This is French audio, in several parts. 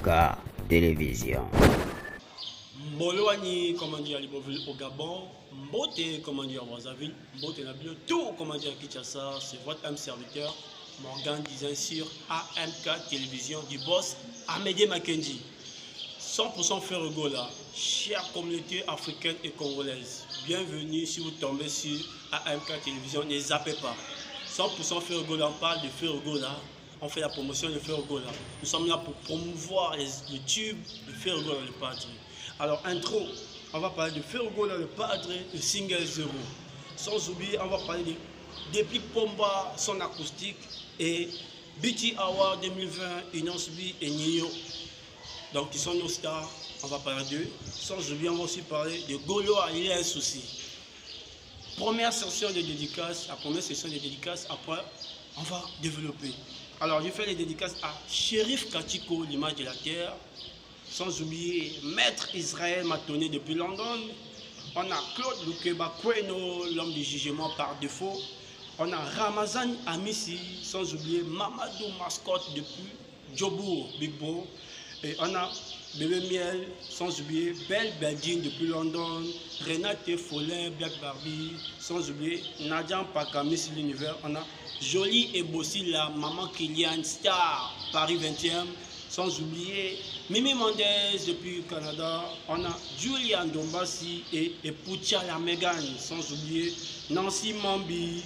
AMK Télévision. Mboloani, comment dire, à Libreville au Gabon, Mbote, comment dire, à Brazzaville, Mbote Nabio, tout, comment dire, à Kinshasa, c'est votre âme serviteur, Morgan disant sur AMK Télévision du boss Amédée Mackenzie. 100% Ferrogola, chère communauté africaine et congolaise, bienvenue si vous tombez sur AMK Télévision, ne zappez pas. 100% Ferrogola, on parle de Ferrogola, on fait la promotion de Ferrogola. Nous sommes là pour promouvoir les tubes de Ferrogola le Padre. Alors, intro, on va parler de Ferrogola le Padre, le single 0. Sans oublier, on va parler de Depuis Pomba, son acoustique, et BT Award 2020, Inonsbi et Nio. Donc, ils sont nos stars, on va parler d'eux. Sans oublier, on va aussi parler de Gaulois, il y a un souci. Première session de dédicaces, la première session de dédicaces, après, on va développer. Alors, je fais les dédicaces à Shérif Katiko, l'image de la terre. Sans oublier Maître Israël Matoné depuis London. On a Claude Lukeba Kweno, l'homme du jugement par défaut. On a Ramazan Amissi, sans oublier Mamadou Mascotte depuis Djobour, Big Bro. Et on a Bébé Miel, sans oublier Belle Beldine depuis London. Renate Follin, Black Barbie, sans oublier Nadia Pakami sur l'univers. On a Jolie et Bossi, la maman Kylian Star, Paris 20e. Sans oublier Mimi Mendez depuis le Canada. On a Julian Dombassi et Poucha la Megan. Sans oublier Nancy Mambi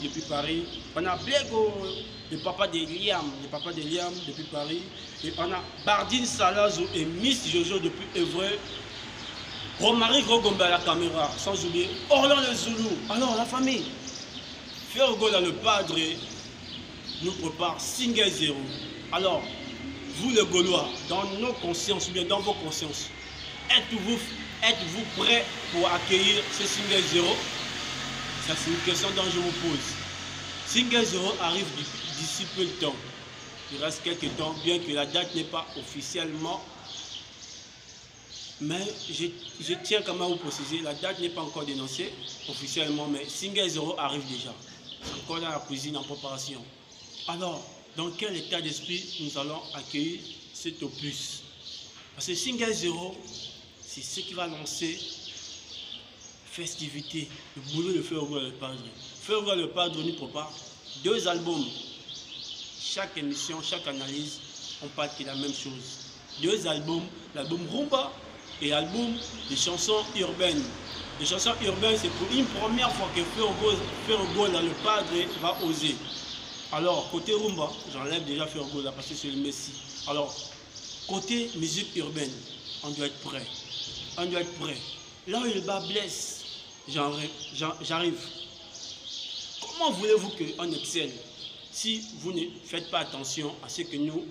depuis Paris. On a Blego, le papa de Liam depuis Paris. Et on a Bardine Salazo et Miss Jojo depuis Évreux. Romaric Rogombe à la caméra. Sans oublier Orlan le Zoulou. Alors la famille, Ferrogola le Padre nous prépare single 0. Alors, vous les Gaulois, dans nos consciences ou bien dans vos consciences, êtes-vous prêts pour accueillir ce single 0? Ça, c'est une question dont je vous pose. Single 0 arrive d'ici peu de temps. Il reste quelques temps, bien que la date n'est pas officiellement. Mais je tiens quand même à vous préciser, la date n'est pas encore dénoncée officiellement, mais single 0 arrive déjà. C'est encore dans la cuisine en préparation. Alors, dans quel état d'esprit nous allons accueillir cet opus? Parce que single 0, c'est ce qui va lancer festivité, le boulot de Ferrogola le Padre. Ferrogola le Padre nous prépare 2 albums. Chaque émission, chaque analyse, on parle de la même chose. 2 albums, l'album Rumba et l'album des chansons urbaines. Les chansons urbaines, c'est pour une première fois que Ferrogola le Padre va oser. Alors, côté Rumba, j'enlève déjà Ferrogola parce que c'est le Messi. Alors, côté musique urbaine, on doit être prêt. On doit être prêt. Là où le bas blesse, j'arrive. Comment voulez-vous qu'on excelle si vous ne faites pas attention à ce que nous,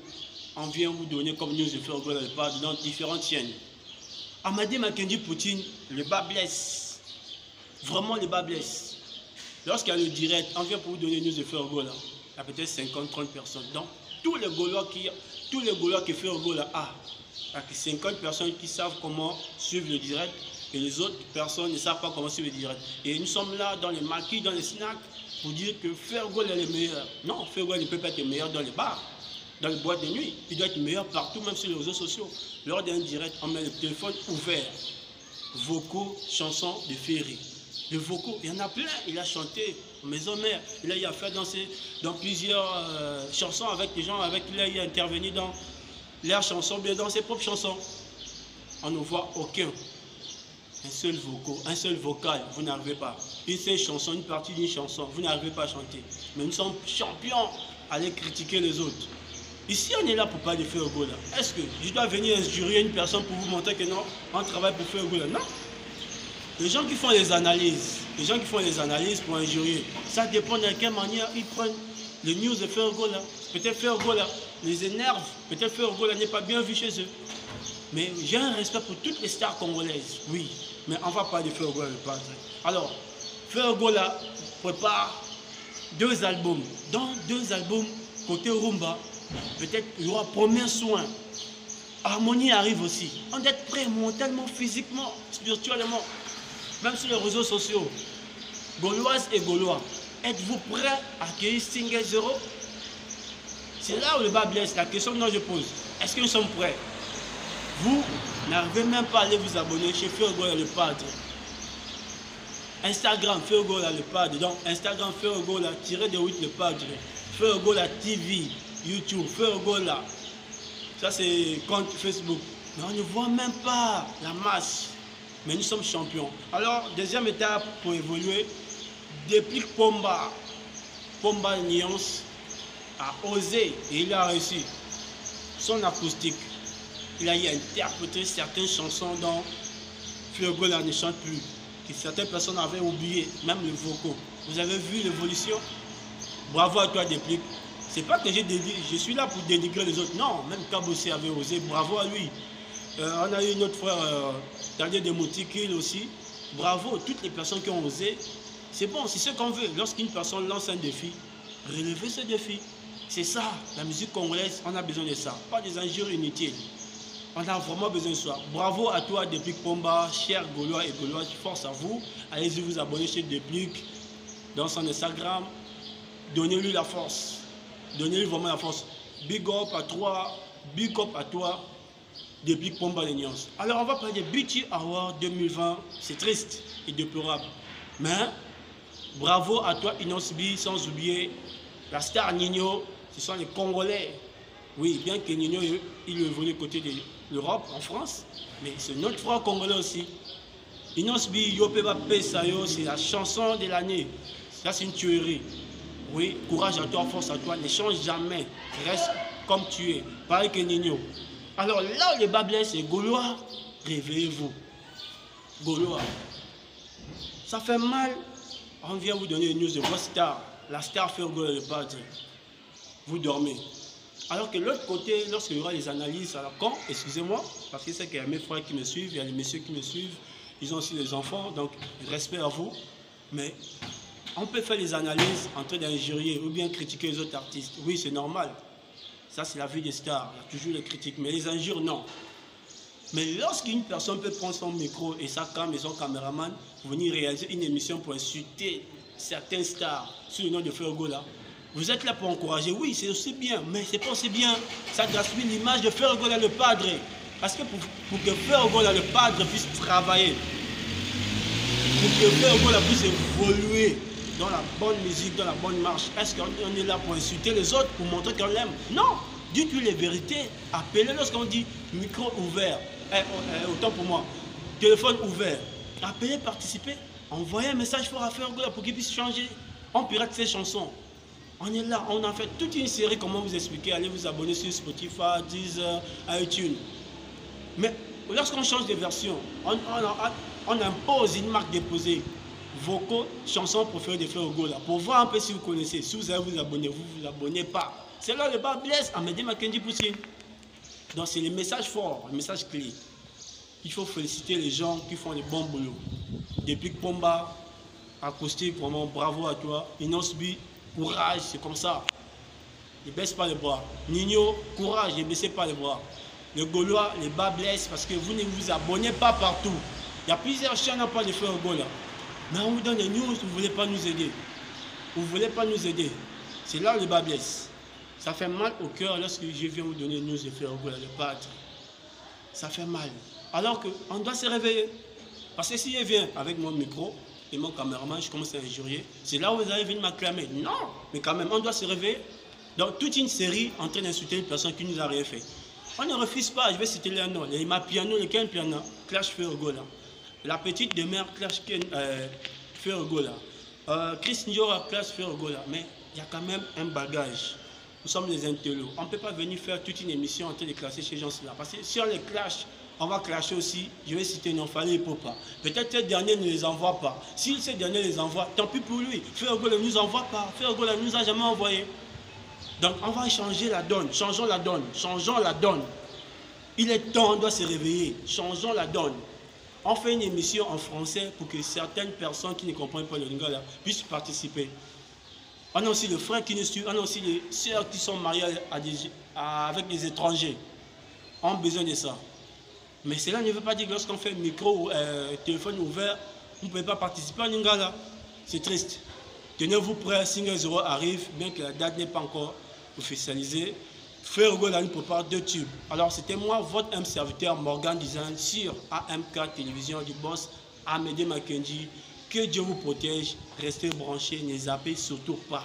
on vient vous donner comme news de Ferrogola le Padre dans différentes chaînes? Amédée Mackenzie Poutine, le bas blesse. Vraiment, le bas blesse. Lorsqu'il y a le direct, on vient pour vous donner news de Ferrogola. Il y a peut-être 50-30 personnes. Donc, tous les Gaulois qui Ferrogola a, il y a 50 personnes qui savent comment suivre le direct et les autres personnes ne savent pas comment suivre le direct. Et nous sommes là dans les maquis, dans les snacks, pour dire que Ferrogola est le meilleur. Non, Ferrogola ne peut pas être le meilleur dans les bars, dans les boîtes de nuit. Il doit être meilleur partout, même sur les réseaux sociaux. Lors d'un direct, on met le téléphone ouvert. Vocaux, chansons de Ferry. Le vocaux, il y en a plein. Il a chanté Maison Mère. Il a fait dans plusieurs chansons avec les gens avec qui il a intervenu dans leurs chansons, bien dans ses propres chansons. On ne voit aucun. Un seul vocal, vous n'arrivez pas. Une seule chanson, une partie d'une chanson, vous n'arrivez pas à chanter. Mais nous sommes champions à aller critiquer les autres. Ici, on est là pour parler de Ferrogola. Est-ce que je dois venir injurier une personne pour vous montrer que non, on travaille pour Ferrogola? Non. Les gens qui font les analyses, pour injurier, ça dépend de quelle manière ils prennent les news de Ferrogola. Peut-être Ferrogola les énerve, peut-être Ferrogola n'est pas bien vu chez eux. Mais j'ai un respect pour toutes les stars congolaises, oui. Mais on va parler de Ferrogola le Padre. Alors, Ferrogola prépare 2 albums. Dans 2 albums, côté Rumba, peut-être il y aura Premier Soin. Harmonie arrive aussi. On doit être prêt mentalement, physiquement, spirituellement. Même sur les réseaux sociaux, Gauloises et Gaulois, êtes-vous prêts à accueillir single 0? C'est là où le bas blesse, la question que je pose. Est-ce que nous sommes prêts? Vous n'arrivez même pas à aller vous abonner chez Fergola le Padre. Instagram, Fergola le Padre. Donc, Instagram, Fergola-de-8 le Padre. Fergola TV, YouTube, Fergola. Ça, c'est compte Facebook. Mais on ne voit même pas la masse. Mais nous sommes champions. Alors, deuxième étape pour évoluer, depuis Pomba Nuance a osé et il a réussi son acoustique. Il a interprété certaines chansons dont Fergola ne chante plus, que certaines personnes avaient oublié, même les vocaux. Vous avez vu l'évolution? Bravo à toi, Déplique. C'est pas que je suis là pour dénigrer les autres. Non, même Kabossi avait osé. Bravo à lui. On a eu notre frère Daniel Demotikil aussi. Bravo, toutes les personnes qui ont osé. C'est bon, c'est ce qu'on veut. Lorsqu'une personne lance un défi, relevez ce défi. C'est ça, la musique congolaise, on a besoin de ça. Pas des injures inutiles. On a vraiment besoin de ça. Bravo à toi, Déplique Pomba, chers Gaulois et Gauloises, force à vous. Allez-y vous abonner chez Déplique, dans son Instagram. Donnez-lui la force. Donnez-lui vraiment la force. Big up à toi, Déplique Pomba de Nuance. Alors on va parler de BT Award 2020. C'est triste et déplorable. Mais bravo à toi, Inosbi, sans oublier la star Nino. Ce sont les Congolais. Oui, bien que Nino, il évolue côté de l'Europe, en France, mais c'est notre frère congolais aussi. Inosbi, Yopeba Pesayo, c'est la chanson de l'année. Ça, c'est une tuerie. Oui, courage à toi, force à toi, ne change jamais. Reste comme tu es. Pareil que Nino. Alors là où les bas blessent, c'est Gaulois, réveillez-vous. Gaulois. Ça fait mal. On vient vous donner une news de votre star. La star Fergola le Padre. Vous dormez. Alors que de l'autre côté, lorsqu'il y aura les analyses à la con, excusez-moi, parce que c'est qu'il y a mes frères qui me suivent, il y a les messieurs qui me suivent, ils ont aussi des enfants, donc respect à vous. Mais on peut faire les analyses en train d'injurier ou bien critiquer les autres artistes. Oui, c'est normal. Ça, c'est la vie des stars. Il y a toujours les critiques. Mais les injures, non. Mais lorsqu'une personne peut prendre son micro et sa cam et son caméraman pour venir réaliser une émission pour insulter certaines stars sous le nom de Fergola, vous êtes là pour encourager. Oui, c'est aussi bien, mais c'est pas aussi bien. Ça gaspille l'image de Fergola le Padre. Parce que pour que Fergola le Padre puisse travailler, pour que Fergola puisse évoluer dans la bonne musique, dans la bonne marche, est-ce qu'on est là pour insulter les autres, pour montrer qu'on l'aime? Non. Dites-lui les vérités. Appelez lorsqu'on dit micro ouvert. Autant pour moi. Téléphone ouvert. Appelez, participez. Envoyez un message fort à Fergola pour qu'il puisse changer. On pirate ses chansons. On est là, on a fait toute une série, comment vous expliquer, allez vous abonner sur Spotify, Deezer, iTunes. Mais lorsqu'on change de version, on impose une marque déposée, vocaux, chansons préférées de Fergola, pour voir un peu si vous connaissez. Si vous allez vous abonner, vous ne vous abonnez pas. C'est là le bas blesse, Amédée Makendi Poussine. Donc c'est le message fort, le message clé. Il faut féliciter les gens qui font les bons boulots. Depuis Pomba, acoustique, vraiment bravo à toi. Inosbi, courage, c'est comme ça. Ne baisse pas les bras. Nino, courage, ne baissez pas les bras. Les Gaulois, les bas blessent parce que vous ne vous abonnez pas partout. Il y a plusieurs chaînes à pas de faire Gaulois. Mais on vous donne des news, vous ne voulez pas nous aider. Vous ne voulez pas nous aider. C'est là où les bas blessent. Ça fait mal au cœur lorsque je viens vous donner une news de faire Gaulois, le Padre. Ça fait mal. Alors qu'on doit se réveiller. Parce que si je viens avec mon micro et mon caméraman, je commence à injurier, c'est là où vous allez venir m'acclamer. Non, mais quand même, on doit se réveiller. Donc, toute une série en train d'insulter une personne qui nous a rien fait. On ne refuse pas, je vais citer les noms. Les Mapiano, les Ken Piano, Clash Fergola. La petite demeure, Clash Fergola. Chris Ndiora, Clash Fergola. Mais il y a quand même un bagage. Nous sommes les intellos. On ne peut pas venir faire toute une émission en train de classer ces gens-là. Parce que si on les clash, on va clasher aussi. Je vais citer Nonfali et Popa. Peut-être que ce dernier ne les envoie pas. Si ce dernier les envoie, tant pis pour lui. Fergola ne nous envoie pas. Fergola ne nous a jamais envoyé. Donc on va changer la donne. Changeons la donne. Changeons la donne. Il est temps, on doit se réveiller. Changeons la donne. On fait une émission en français pour que certaines personnes qui ne comprennent pas le lingala puissent participer. On a aussi les frères qui nous suivent, on a aussi les sœurs qui sont mariées avec des étrangers. On a besoin de ça. Mais cela ne veut pas dire que lorsqu'on fait micro ou téléphone ouvert, vous ne pouvez pas participer en lingala. C'est triste. Tenez-vous prêts, Single 0 arrive, bien que la date n'est pas encore officialisée. Frère Hugo Lani prépare 2 tubes. Alors c'était moi, votre M serviteur Morgan Design sur AMK Télévision du boss Amédée Makenji. Que Dieu vous protège, restez branchés, ne zappez surtout pas.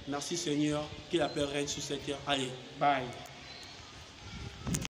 Merci Seigneur, que la paix règne sur cette terre. Allez, bye.